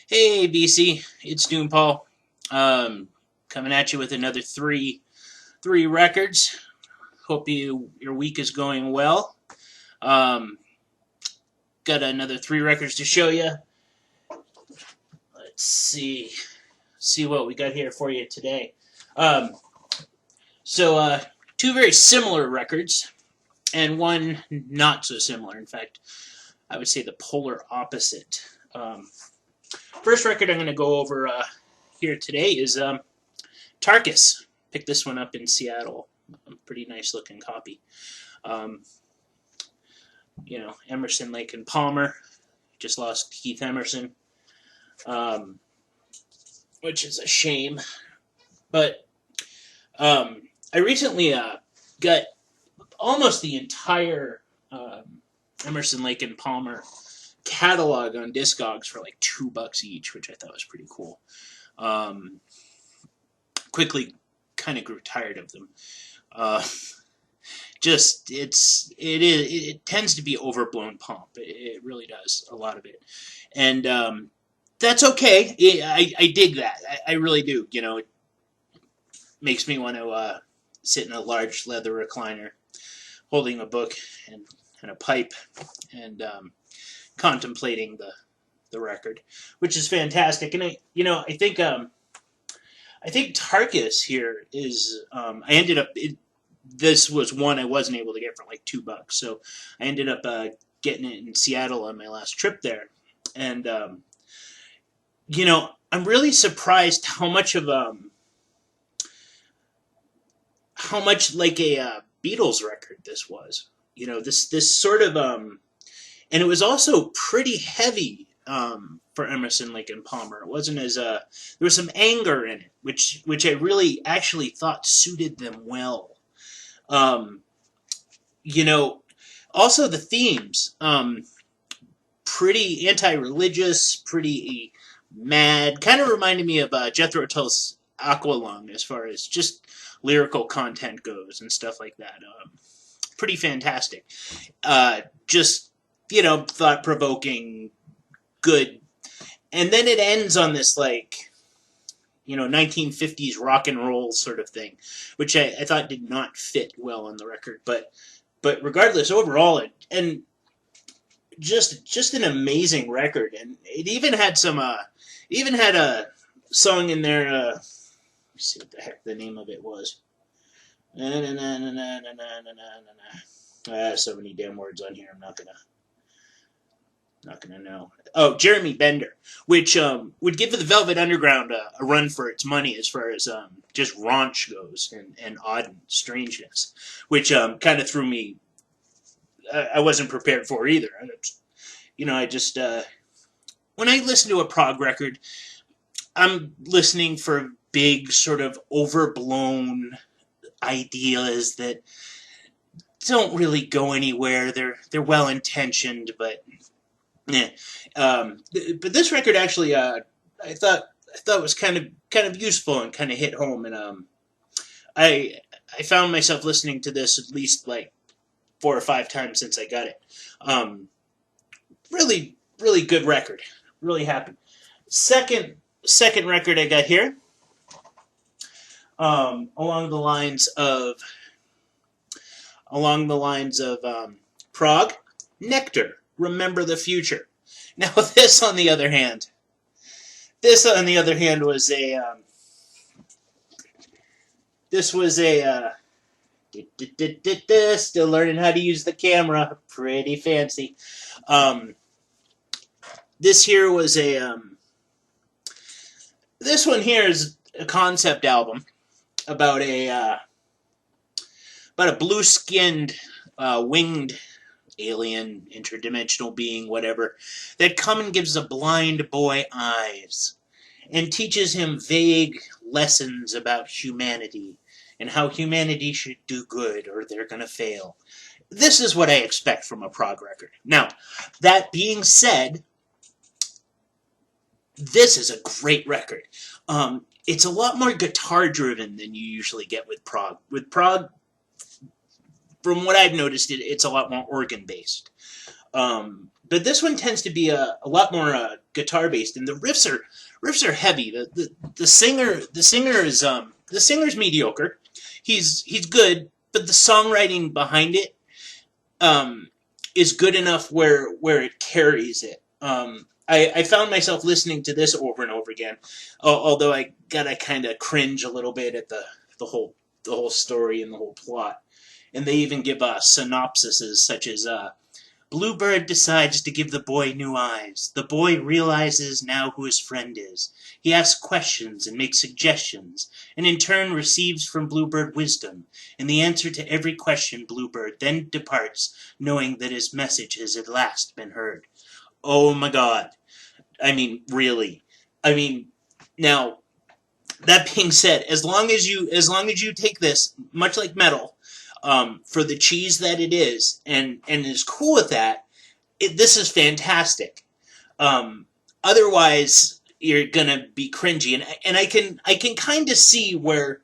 Hey BC, it's doompaul. Coming at you with another three records. Hope your week is going well. Um, got another three records to show you. Let's see what we got here for you today. Um, so two very similar records, and one not so similar. In fact, I would say the polar opposite. First record I'm going to go over here today is Tarkus. Picked this one up in Seattle. A pretty nice looking copy. Um, Emerson, Lake and Palmer. Just lost Keith Emerson, which is a shame. But I recently got almost the entire Emerson, Lake and Palmer catalog on Discogs for like $2 each, which I thought was pretty cool. Quickly kind of grew tired of them. It tends to be overblown pomp. It really does, a lot of it, and that's okay. I dig that. I really do. It makes me want to sit in a large leather recliner, holding a book and a pipe, and contemplating the record, which is fantastic. And I think Tarkus here is. I ended up. This was one I wasn't able to get for like $2, so I ended up getting it in Seattle on my last trip there, and I'm really surprised how much like a Beatles record this was. This sort of and it was also pretty heavy for Emerson, Lake and Palmer. It wasn't as there was some anger in it, which I really actually thought suited them well. Also the themes, pretty anti-religious, pretty mad. Kind of reminded me of Jethro Tull's Aqualung as far as just lyrical content goes and stuff like that. Pretty fantastic. Just thought-provoking, good. And then it ends on this 1950s rock and roll sort of thing, which I thought did not fit well on the record. But regardless, overall, and just an amazing record. And it even had a song in there. Let's see what the heck the name of it was. So many damn words on here. I'm not gonna know. Oh, Jeremy Bender, which would give the Velvet Underground a run for its money as far as just raunch goes and odd strangeness, which kind of threw me. I wasn't prepared for either. I just when I listen to a prog record, I'm listening for big sort of overblown ideas that don't really go anywhere. They're well intentioned, but. Yeah, but this record actually, I thought was kind of useful and kind of hit home, and I found myself listening to this at least like 4 or 5 times since I got it. Really, really good record. Really happy. Second record I got here, along the lines of Prague, Nectar. Remember the Future. Now this on the other hand was still learning how to use the camera. Pretty fancy. This one here is a concept album about a blue-skinned winged alien, interdimensional being, whatever, that come and gives a blind boy eyes and teaches him vague lessons about humanity and how humanity should do good or they're going to fail. This is what I expect from a prog record. Now, that being said, this is a great record. It's a lot more guitar-driven than you usually get with prog. With prog, from what I've noticed, it's a lot more organ-based. but this one tends to be a lot more guitar based, and the riffs are heavy. The singer's mediocre. He's good, but the songwriting behind it is good enough where it carries it. I found myself listening to this over and over again, although I gotta kind of cringe a little bit at the whole story and the whole plot. And they even give synopsises such as Bluebird decides to give the boy new eyes. The boy realizes now who his friend is. He asks questions and makes suggestions, and in turn receives from Bluebird wisdom. In the answer to every question, Bluebird then departs, knowing that his message has at last been heard. Oh my God. I mean, really. I mean, now, that being said, as long as you take this, much like metal, for the cheese that it is, and is cool with that, this is fantastic. Otherwise, you're gonna be cringy, and I can kind of see why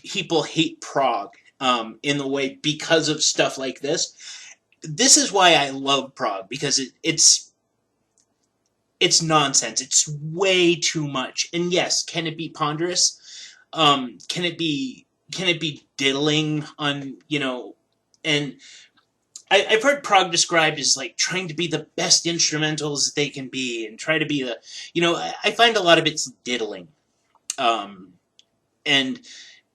people hate prog in the way because of stuff like this. This is why I love prog, because it's nonsense. It's way too much. And yes, can it be ponderous? Can it be diddling on, and I've heard prog described as like trying to be the best instrumentals that they can be and try to be the, I find a lot of it's diddling.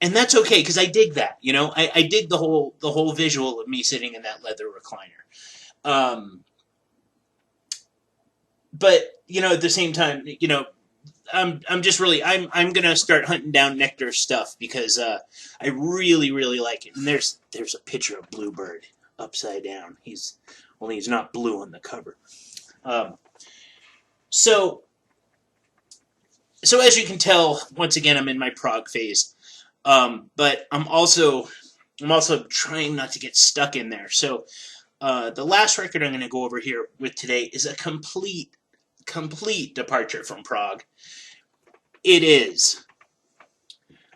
And that's okay, because I dig that, I dig the whole visual of me sitting in that leather recliner. But, at the same time, I'm just really, I'm gonna start hunting down Nectar stuff, because I really, really like it. And there's a picture of Bluebird upside down. He's not blue on the cover. So as you can tell, once again, I'm in my prog phase. But I'm also trying not to get stuck in there. So the last record I'm going to go over here with today is a complete departure from prog. It is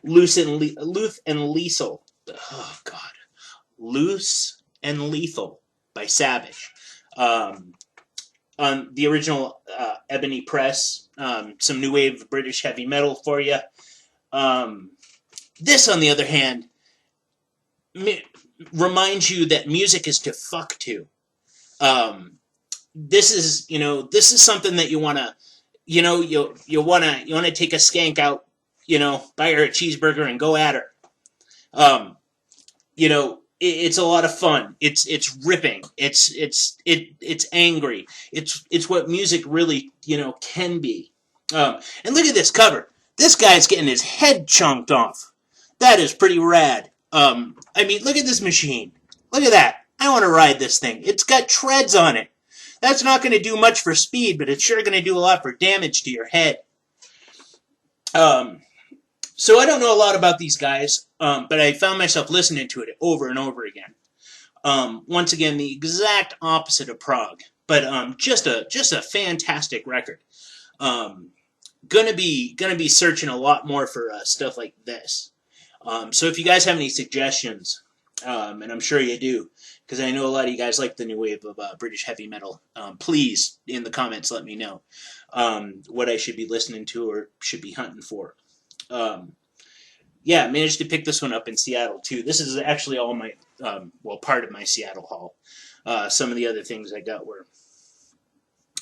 Loose and Lethal. Oh God, Loose and Lethal by Savage. On the original Ebony Press. Some new wave British heavy metal for you. This, on the other hand, reminds you that music is to fuck to. This is something that you wanna, you wanna take a skank out, buy her a cheeseburger and go at her. It's a lot of fun. It's ripping. It's angry. It's what music really, can be. And look at this cover. This guy's getting his head chunked off. That is pretty rad. I mean, look at this machine. Look at that. I want to ride this thing. It's got treads on it. That's not going to do much for speed, but it's sure going to do a lot for damage to your head. So I don't know a lot about these guys, but I found myself listening to it over and over again. Once again, the exact opposite of prog, but just a fantastic record. Gonna be searching a lot more for stuff like this. So if you guys have any suggestions, and I'm sure you do, because I know a lot of you guys like the new wave of British heavy metal, please, in the comments, let me know what I should be listening to or should be hunting for. Yeah, I managed to pick this one up in Seattle, too. This is actually all my, part of my Seattle haul. Some of the other things I got were,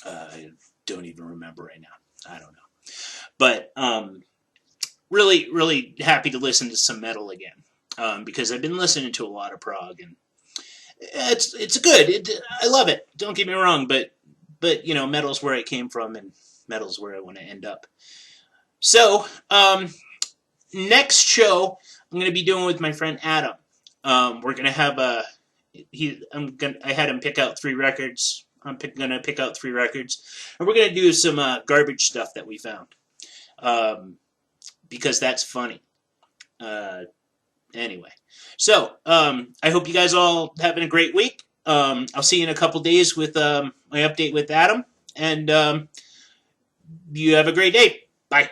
I don't even remember right now. I don't know. But really, really happy to listen to some metal again, because I've been listening to a lot of prog, and it's good. I love it. Don't get me wrong, but metal's where I came from, and metal's where I want to end up. So, next show I'm going to be doing with my friend Adam. We're going to have I had him pick out 3 records. I'm going to pick out 3 records, and we're going to do some garbage stuff that we found, because that's funny. Anyway, so I hope you guys all having a great week. I'll see you in a couple days with my update with Adam, and you have a great day. Bye.